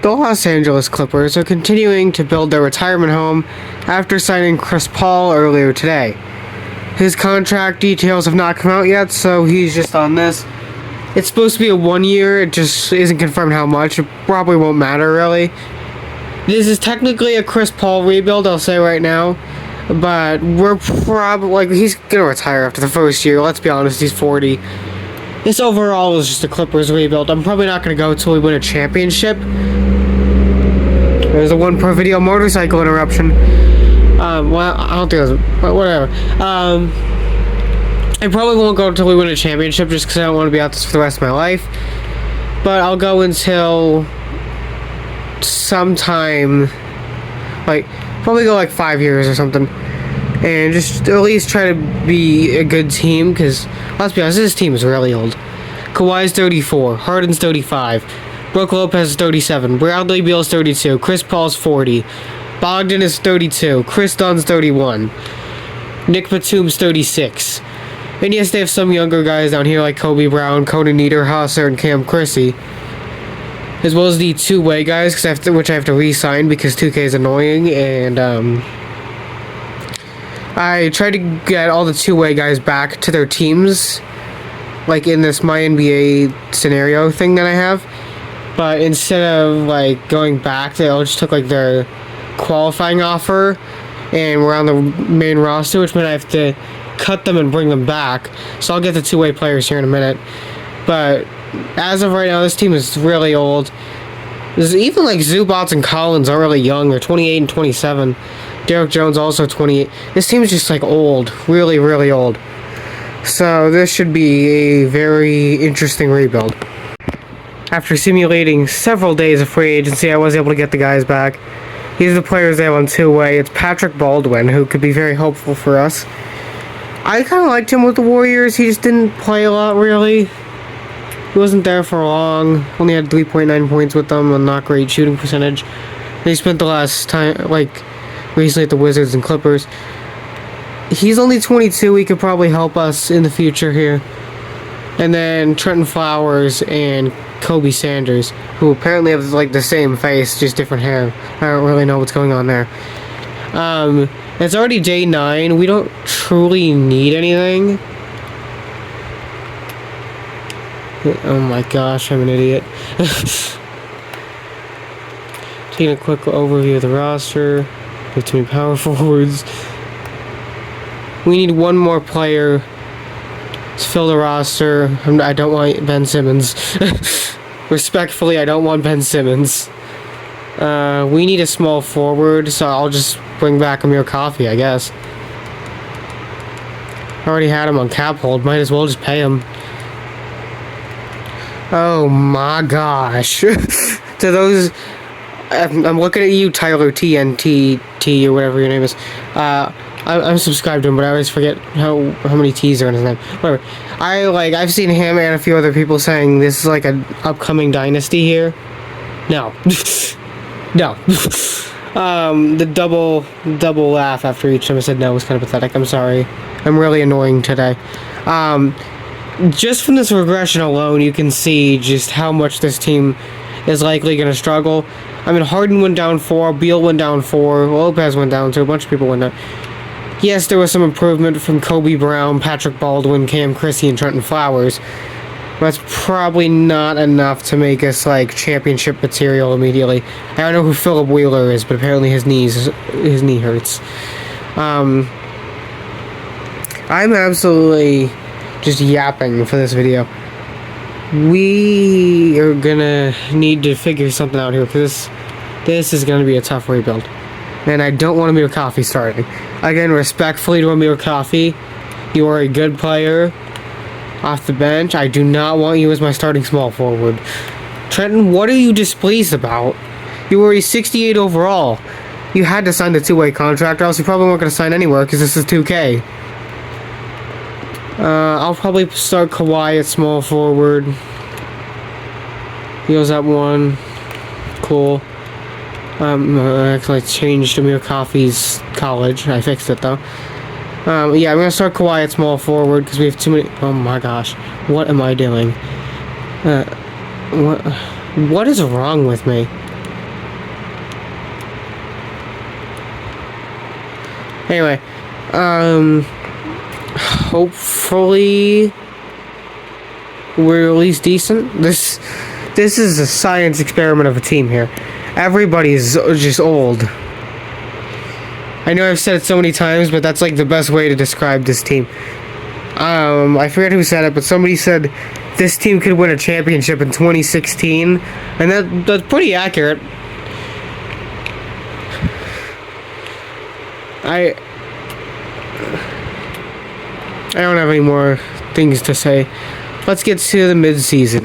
The Los Angeles Clippers are continuing to build their retirement home after signing Chris Paul earlier today. His contract details have not come out yet, so he's just on this. It's supposed to be a 1 year, it just isn't confirmed how much. It probably won't matter, really. This is technically a Chris Paul rebuild, I'll say right now. But we're probably, he's gonna retire after the first year, let's be honest, he's 40. This overall is just a Clippers rebuild. I'm probably not gonna go until we win a championship. There's a 1 per video motorcycle interruption. Well, I don't think it was, but whatever. I probably won't go until we win a championship just because I don't want to be out this for the rest of my life. But I'll go until sometime, probably go 5 years or something. And just at least try to be a good team because, let's be honest, this team is really old. Kawhi's 34, Harden's 35. Brook Lopez is 37, Bradley Beal's 32, Chris Paul's 40, Bogdan is 32, Chris Dunn's 31, Nick Batum's 36. And yes, they have some younger guys down here like Kobe Brown, Conan Niederhauser, and Cam Chrissy. As well as the two-way guys, which I have to re-sign because 2K is annoying, and I tried to get all the two-way guys back to their teams, in this My NBA scenario thing that I have. But instead of going back, they all just took their qualifying offer and were on the main roster, which meant I have to cut them and bring them back. So I'll get the two-way players here in a minute. But as of right now, this team is really old. There's even Zubats and Collins are really young. They're 28 and 27. Derrick Jones also 28. This team is just old, really, really old. So this should be a very interesting rebuild. After simulating several days of free agency, I was able to get the guys back. These are the players they have on two-way. It's Patrick Baldwin, who could be very helpful for us. I kind of liked him with the Warriors. He just didn't play a lot, really. He wasn't there for long. Only had 3.9 points with them, a not great shooting percentage. He spent the last time, recently at the Wizards and Clippers. He's only 22. He could probably help us in the future here. And then Trenton Flowers and Kobe Sanders, who apparently have the same face, just different hair. I don't really know what's going on there. It's already day 9. We don't truly need anything. Oh my gosh, I'm an idiot. Taking a quick overview of the roster. We have too many power forwards. We need one more player to fill the roster. I don't want Ben Simmons. Respectfully, I don't want Ben Simmons. We need a small forward, so I'll just bring back Amir Coffey, I guess. I already had him on cap hold. Might as well just pay him. Oh my gosh. To those... I'm looking at you, Tyler TNT or whatever your name is. I'm subscribed to him, but I always forget how many T's are in his name. Whatever. I've seen him and a few other people saying this is an upcoming dynasty here. No. No. The double laugh after each time I said no was kind of pathetic. I'm sorry. I'm really annoying today. Just from this regression alone, you can see just how much this team is likely going to struggle. I mean, Harden went down 4, Beal went down 4, Lopez went down 2, a bunch of people went down. Yes, there was some improvement from Kobe Brown, Patrick Baldwin, Cam Chrissy, and Trenton Flowers. But that's probably not enough to make us championship material immediately. I don't know who Philip Wheeler is, but apparently his knee hurts. I'm absolutely just yapping for this video. We are gonna need to figure something out here because this is gonna be a tough rebuild. And I don't want Amir Coffey starting. Again, respectfully to Amir Coffey, you are a good player off the bench. I do not want you as my starting small forward. Trenton, what are you displeased about? You were a 68 overall. You had to sign the two-way contract, or else you probably weren't going to sign anywhere because this is 2K. I'll probably start Kawhi at small forward. He goes at 1. Cool. Actually, I changed Amir Coffey's college. I fixed it, though. Yeah, I'm going to start Kawhi at small forward because we have too many... Oh, my gosh. What am I doing? What is wrong with me? Anyway, hopefully we're at least decent. This is a science experiment of a team here. Everybody's just old. I know I've said it so many times, but that's like the best way to describe this team. I forget who said it, but somebody said this team could win a championship in 2016, and that's pretty accurate. I don't have any more things to say. Let's get to the mid-season.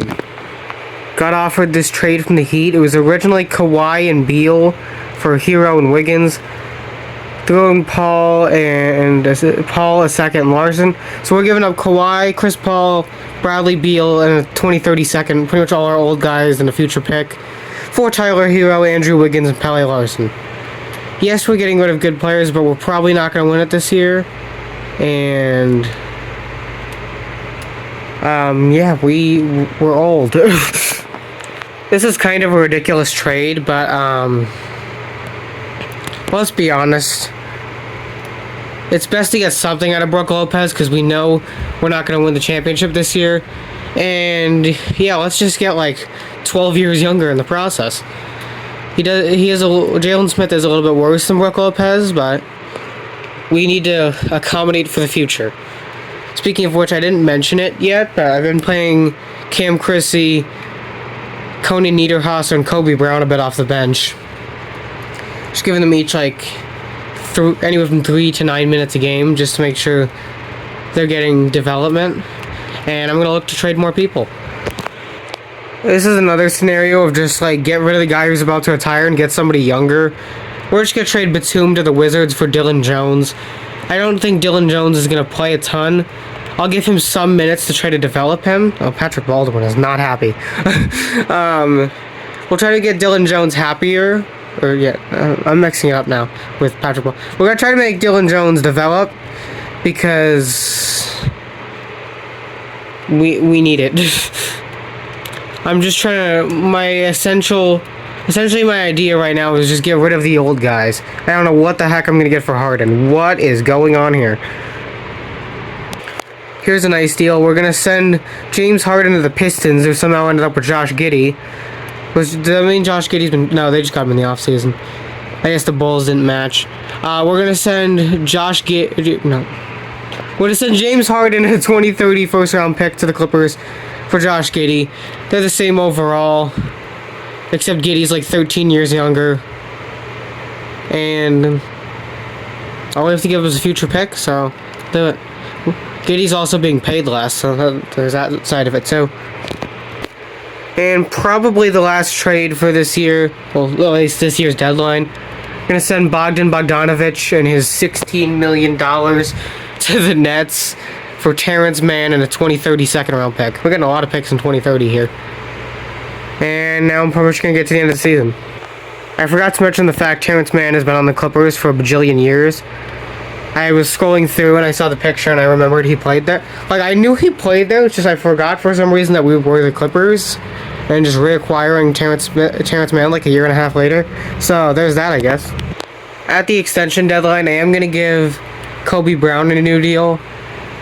Got offered this trade from the Heat. It was originally Kawhi and Beal for Hero and Wiggins. Throwing Paul a second, Larson. So we're giving up Kawhi, Chris Paul, Bradley Beal, and a 2030 second. Pretty much all our old guys and a future pick. For Tyler Hero, Andrew Wiggins, and Pele Larson. Yes, we're getting rid of good players, but we're probably not going to win it this year. And yeah, we're old. This is kind of a ridiculous trade, but let's be honest. It's best to get something out of Brook Lopez because we know we're not going to win the championship this year. And yeah, let's just get like 12 years younger in the process. Jalen Smith is a little bit worse than Brook Lopez, but we need to accommodate for the future. Speaking of which, I didn't mention it yet, but I've been playing Cam Chrissy, Coney Niederhauser, and Kobe Brown a bit off the bench. Just giving them each like anywhere from 3 to 9 minutes a game, just to make sure they're getting development. And I'm gonna look to trade more people. This is another scenario of just like get rid of the guy who's about to retire and get somebody younger. We're just gonna trade Batum to the Wizards for Dylan Jones. I don't think Dylan Jones is gonna play a ton. I'll give him some minutes to try to develop him. Oh, Patrick Baldwin is not happy. We'll try to get Dylan Jones happier. Or yeah, I'm mixing it up now with Patrick Baldwin. We're gonna try to make Dylan Jones develop because we need it. I'm just trying to essentially my idea right now is just get rid of the old guys. I don't know what the heck I'm gonna get for Harden. What is going on here? Here's a nice deal. We're gonna send James Harden to the Pistons, who somehow ended up with Josh Giddey. Does that mean Josh Giddey's been... No, they just got him in the offseason. I guess the Bulls didn't match. We're gonna send we're gonna send James Harden and a 2030 first-round pick to the Clippers for Josh Giddey. They're the same overall, except Giddey's like 13 years younger. And all we have to give is a future pick, so do it. Giddey's also being paid less, so there's that side of it too. And probably the last trade for this year, well, at least this year's deadline, gonna send Bogdan Bogdanovic and his $16 million to the Nets for Terrence Mann and a 2030 second round pick. We're getting a lot of picks in 2030 here. And now I'm probably just gonna get to the end of the season. I forgot to mention the fact Terrence Mann has been on the Clippers for a bajillion years. I was scrolling through and I saw the picture and I remembered he played there. Like, I knew he played there, it's just I forgot for some reason that we were the Clippers. And just reacquiring Terrence Mann like a year and a half later. So, there's that, I guess. At the extension deadline, I am going to give Kobe Brown a new deal.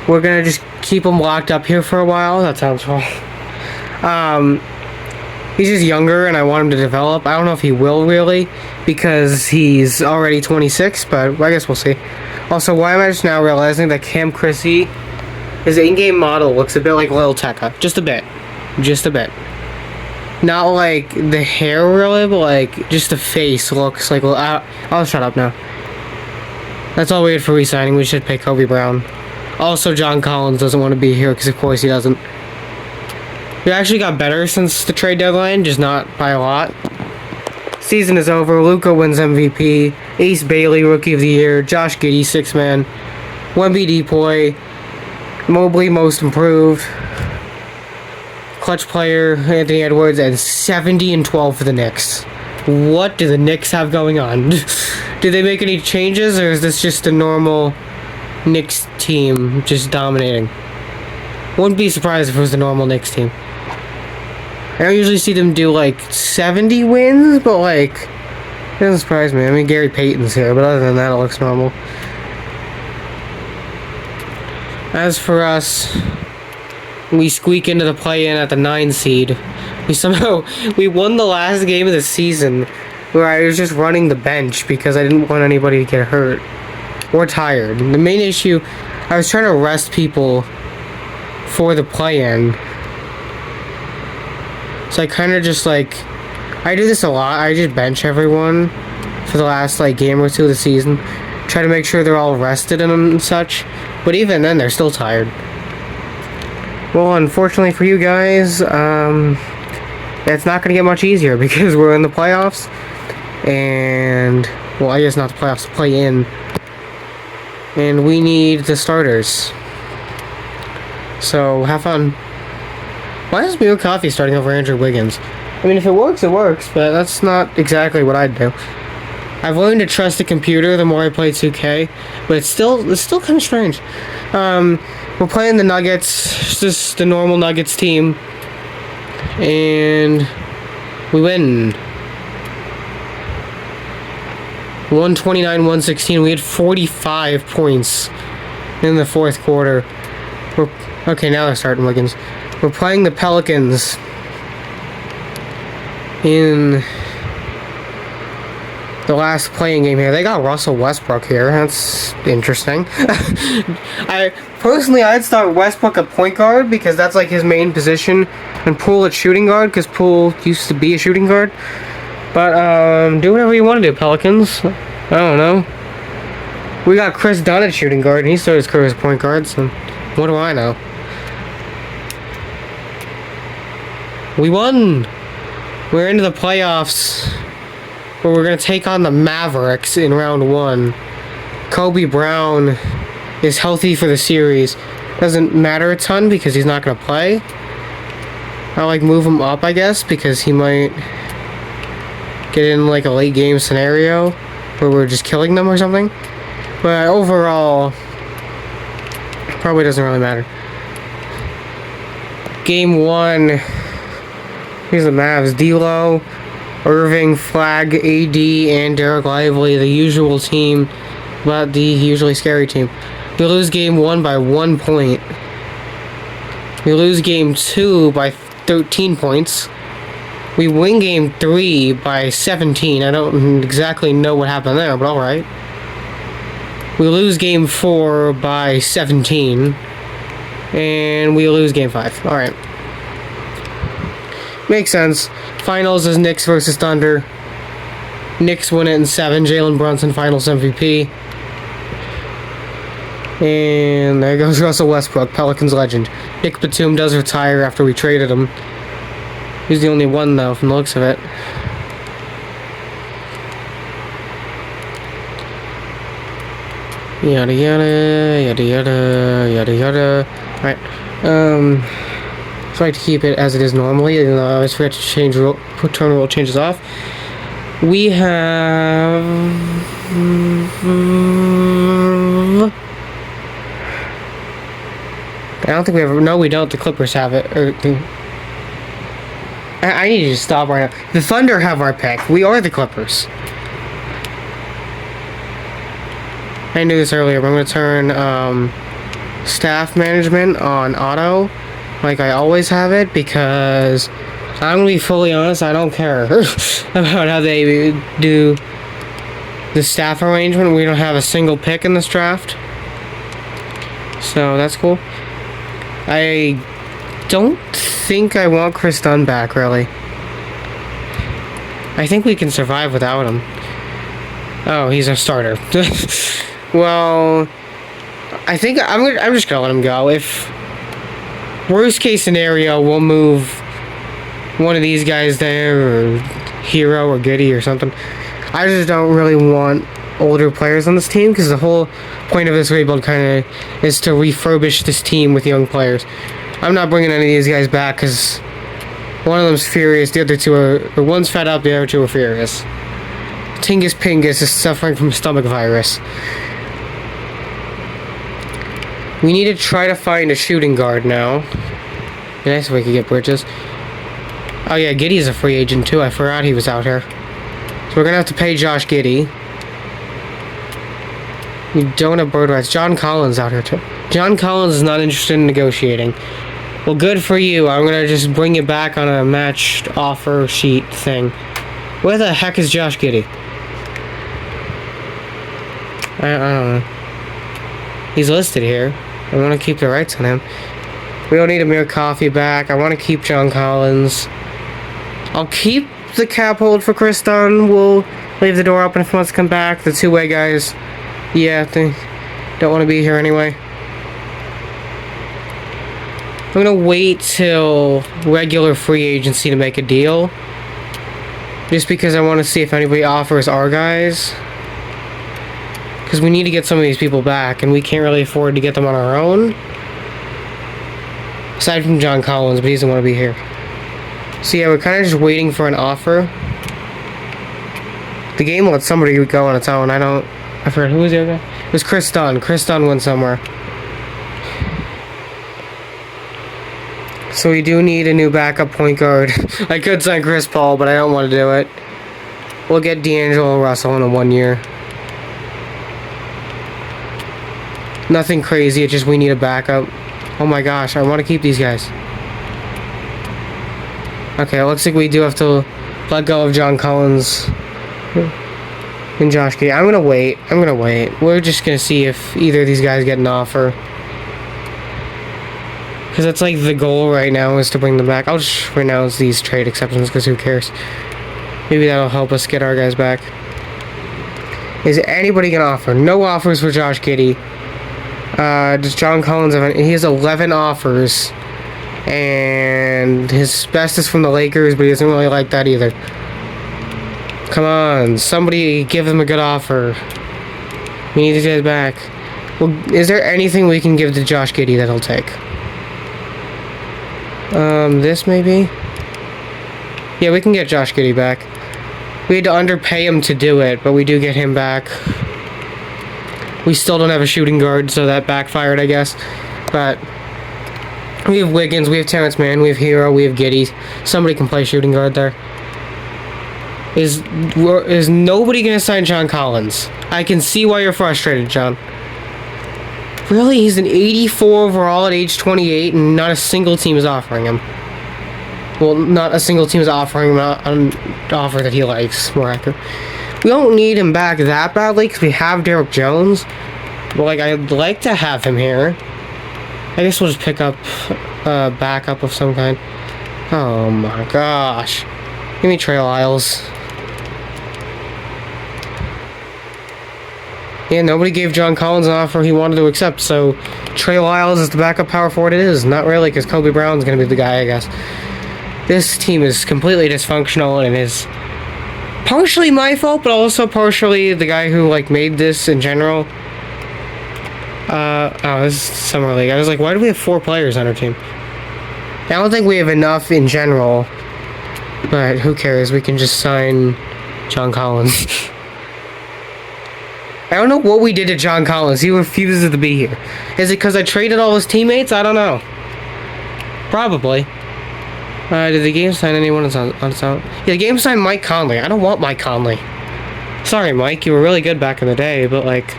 We're going to just keep him locked up here for a while. That sounds wrong. He's just younger and I want him to develop. I don't know if he will really, because he's already 26, but I guess we'll see. Also, why am I just now realizing that Cam Chrissy, his in-game model looks a bit like Lil Tecca. Just a bit. Just a bit. Not like the hair really, but like just the face looks like... I'll shut up now. That's all we had for re-signing. We should pay Kobe Brown. Also, John Collins doesn't want to be here because of course he doesn't. We actually got better since the trade deadline, just not by a lot. Season is over. Luka wins MVP. Ace Bailey, Rookie of the Year. Josh Giddey, 6-man. Wemby Depoy. Mobley, Most Improved. Clutch player, Anthony Edwards, and 70-12 for the Knicks. What do the Knicks have going on? Did they make any changes, or is this just a normal Knicks team just dominating? Wouldn't be surprised if it was the normal Knicks team. I don't usually see them do like 70 wins, but like, it doesn't surprise me. I mean, Gary Payton's here, but other than that, it looks normal. As for us, we squeak into the play-in at the 9 seed. We won the last game of the season where I was just running the bench because I didn't want anybody to get hurt or tired. The main issue, I was trying to rest people for the play-in. So I kind of just like, I do this a lot. I just bench everyone for the last like game or two of the season. Try to make sure they're all rested and such. But even then, they're still tired. Well, unfortunately for you guys, it's not going to get much easier because we're in the playoffs. And, well, I guess not the playoffs, to play in. And we need the starters. So, have fun. Why is Beer Coffee starting over Andrew Wiggins? I mean, if it works, it works, but that's not exactly what I'd do. I've learned to trust the computer the more I play 2K, but it's still kind of strange. We're playing the Nuggets, just the normal Nuggets team, and we win. 129-116. We had 45 points in the fourth quarter. Okay, now they're starting Wiggins. We're playing the Pelicans in the last playing game here. They got Russell Westbrook here. That's interesting. I'd start Westbrook at point guard because that's like his main position, and Poole at shooting guard because Poole used to be a shooting guard. But do whatever you want to do, Pelicans. I don't know. We got Chris Dunn at shooting guard, and he started his career as point guard. So what do I know? We won. We're into the playoffs, where we're going to take on the Mavericks in round 1. Kobe Brown is healthy for the series. Doesn't matter a ton because he's not going to play. I'll like move him up, I guess, because he might get in like a late game scenario where we're just killing them or something. But overall, probably doesn't really matter. Game 1. Here's the Mavs. D'Lo, Irving, Flag, AD, and Derek Lively, the usual team, but the usually scary team. We lose game 1 by 1 point. We lose game 2 by 13 points. We win game 3 by 17. I don't exactly know what happened there, but alright. We lose game 4 by 17. And we lose game 5. Alright. Makes sense. Finals is Knicks versus Thunder. Knicks win it in 7. Jalen Brunson, Finals MVP. And there goes Russell Westbrook, Pelicans legend. Nick Batum does retire after we traded him. He's the only one, though, from the looks of it. Yada yada, yada yada, yada yada. Alright. Try to keep it as it is normally, even though I always forget to change turn rule changes off. We have I don't think we have. No, we don't. The Clippers have it. I need you to stop right now. The Thunder have our pick. We are the Clippers. I knew this earlier, but I'm going to turn staff management on auto, like I always have it, because I'm going to be fully honest, I don't care about how they do the staff arrangement. We don't have a single pick in this draft, so that's cool. I don't think I want Chris Dunn back, really. I think we can survive without him. Oh, he's our starter. Well, I think I'm just gonna let him go. If worst case scenario, we'll move one of these guys there, or Hero or Goody or something. I just don't really want older players on this team, because the whole point of this rebuild kind of is to refurbish this team with young players. I'm not bringing any of these guys back because one of them's furious, the other two are, or one's fed up, the other two are furious. Tingus Pingus is suffering from stomach virus. We need to try to find a shooting guard now. It'd be nice if we could get Bridges. Oh yeah, Giddy's a free agent too. I forgot he was out here. So we're gonna have to pay Josh Giddey. We don't have bird rights. John Collins out here too. John Collins is not interested in negotiating. Well, good for you. I'm gonna just bring it back on a matched offer sheet thing. Where the heck is Josh Giddey? I don't know. He's listed here. I want to keep the rights on him. We don't need Amir Coffey back. I want to keep John Collins. I'll keep the cap hold for Chris Dunn. We'll leave the door open if he wants to come back. The two-way guys, yeah, they don't want to be here anyway. I'm going to wait till regular free agency to make a deal. Just because I want to see if anybody offers our guys. Because we need to get some of these people back, and we can't really afford to get them on our own. Aside from John Collins, but he doesn't want to be here. So yeah, we're kind of just waiting for an offer. The game lets somebody go on its own. I forgot, who was the other guy? It was Chris Dunn. Chris Dunn went somewhere. So we do need a new backup point guard. I could sign Chris Paul, but I don't want to do it. We'll get D'Angelo Russell in a 1 year. Nothing crazy, it's just we need a backup. Oh my gosh, I want to keep these guys. Okay, looks like we do have to let go of John Collins and Josh Giddey. I'm gonna wait. We're just gonna see if either of these guys get an offer. Because that's like the goal right now is to bring them back. I'll just renounce these trade exceptions because who cares? Maybe that'll help us get our guys back. Is anybody gonna offer? No offers for Josh Giddey. Does John Collins have he has 11 offers, and his best is from the Lakers, but he doesn't really like that either. Come on, somebody give him a good offer. We need these guys back. Well, is there anything we can give to Josh Giddey that he'll take? This maybe? Yeah, we can get Josh Giddey back. We had to underpay him to do it, but we do get him back. We still don't have a shooting guard, so that backfired, I guess. But we have Wiggins, we have Terrence Mann, we have Hero, we have Giddey. Somebody can play shooting guard there. Is nobody going to sign John Collins? I can see why you're frustrated, John. Really? He's an 84 overall at age 28, and not a single team is offering him. Well, not a single team is offering him an offer that he likes, more accurate. We don't need him back that badly because we have Derrick Jones. But, like, I'd like to have him here. I guess we'll just pick up a backup of some kind. Oh my gosh. Give me Trey Lyles. Yeah, nobody gave John Collins an offer he wanted to accept, so Trey Lyles is the backup power forward it is. Not really, because Kobe Brown's going to be the guy, I guess. This team is completely dysfunctional and is partially my fault, but also partially the guy who, like, made this in general. Oh, this is Summer League. I was like, why do we have 4 players on our team? I don't think we have enough in general, but who cares? We can just sign John Collins. I don't know what we did to John Collins. He refuses to be here. Is it because I traded all his teammates? I don't know. Probably. Did the game sign anyone on its own? Yeah, the game signed Mike Conley. I don't want Mike Conley. Sorry, Mike. You were really good back in the day, but, like...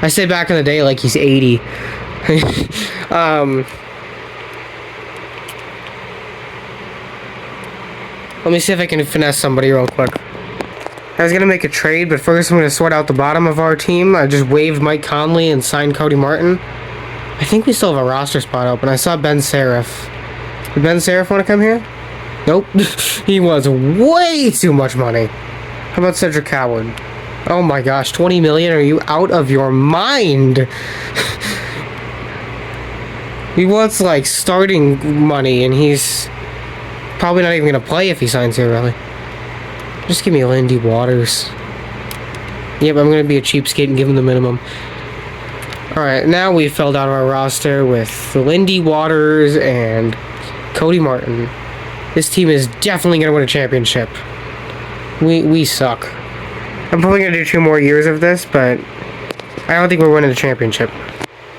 I say back in the day like he's 80. Let me see if I can finesse somebody real quick. I was going to make a trade, but first I'm going to sort out the bottom of our team. I just waived Mike Conley and signed Cody Martin. I think we still have a roster spot open. I saw Ben Seraph. Did Ben Seraph want to come here? Nope. He was way too much money. How about Cedric Coward? Oh my gosh, 20 million? Are you out of your mind? He wants, like, starting money, and he's probably not even going to play if he signs here, really. Just give me Lindy Waters. Yep, I'm going to be a cheapskate and give him the minimum. Alright, now we've filled out our roster with Lindy Waters and Cody Martin. This team is definitely going to win a championship. We suck. I'm probably going to do 2 more years of this, but I don't think we're winning the championship.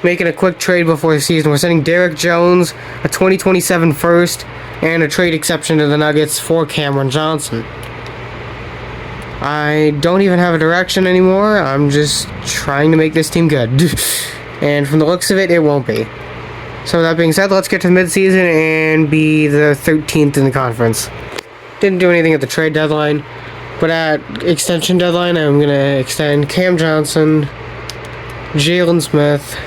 Making a quick trade before the season. We're sending Derrick Jones, a 2027 first, and a trade exception to the Nuggets for Cameron Johnson. I don't even have a direction anymore. I'm just trying to make this team good. And from the looks of it, it won't be. So with that being said, let's get to the midseason and be the 13th in the conference. Didn't do anything at the trade deadline, but at extension deadline, I'm going to extend Cam Johnson, Jalen Smith,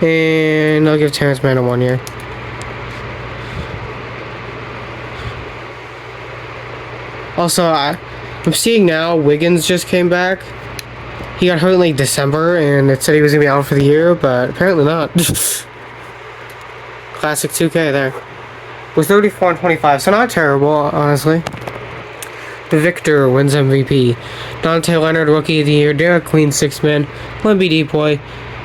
and I'll give Terrence Mann a 1 year. Also, I'm seeing now Wiggins just came back. He got hurt in like December, and it said he was going to be out for the year, but apparently not. Classic 2K there. With 34 and 25, so not terrible, honestly. Victor wins MVP. Dante Leonard, Rookie of the Year. Derek Queen, 6-man. Wemby Depoy.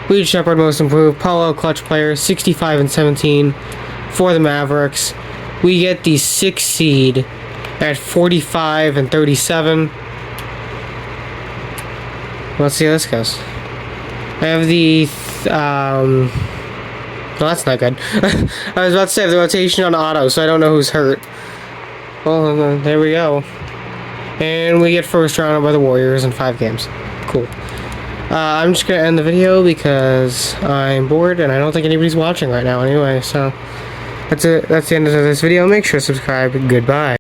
Reed Shepard, Most Improved. Paulo, Clutch Player, 65 and 17 for the Mavericks. We get the 6th seed at 45 and 37. Let's see how this goes. I have the well, that's not good. I was about to say the rotation on auto, so I don't know who's hurt. Well, there we go. And we get first round by the Warriors in 5 games. Cool. I'm just gonna end the video because I'm bored and I don't think anybody's watching right now anyway. So that's it. That's the end of this video. Make sure to subscribe. Goodbye.